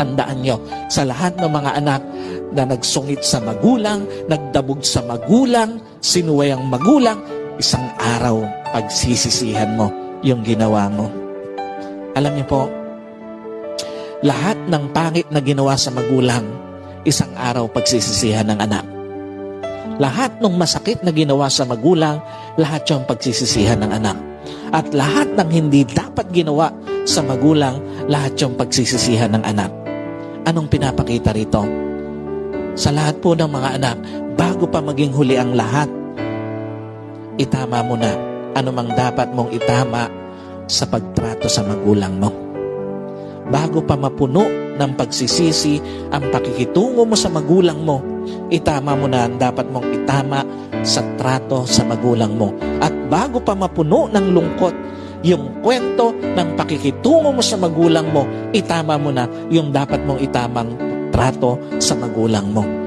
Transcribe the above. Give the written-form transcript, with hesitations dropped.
tandaan nyo, sa lahat ng mga anak na nagsungit sa magulang, nagdabog sa magulang, sinuway ang magulang, isang araw pagsisisihan mo yung ginawa mo. Alam niyo po, lahat ng pangit na ginawa sa magulang, isang araw pagsisisihan ng anak. Lahat ng masakit na ginawa sa magulang, lahat yung pagsisisihan ng anak. At lahat ng hindi dapat ginawa sa magulang, lahat yung pagsisisihan ng anak. Anong pinapakita rito? Sa lahat po ng mga anak, bago pa maging huli ang lahat, itama mo na anumang dapat mong itama sa pagtrato sa magulang mo. Bago pa mapuno ng pagsisisi ang pakikitungo mo sa magulang mo, itama mo na ang dapat mong itama sa trato sa magulang mo. At bago pa mapuno ng lungkot yung kwento ng pakikitungo mo sa magulang mo, itama mo na yung dapat mong itamang trato sa magulang mo.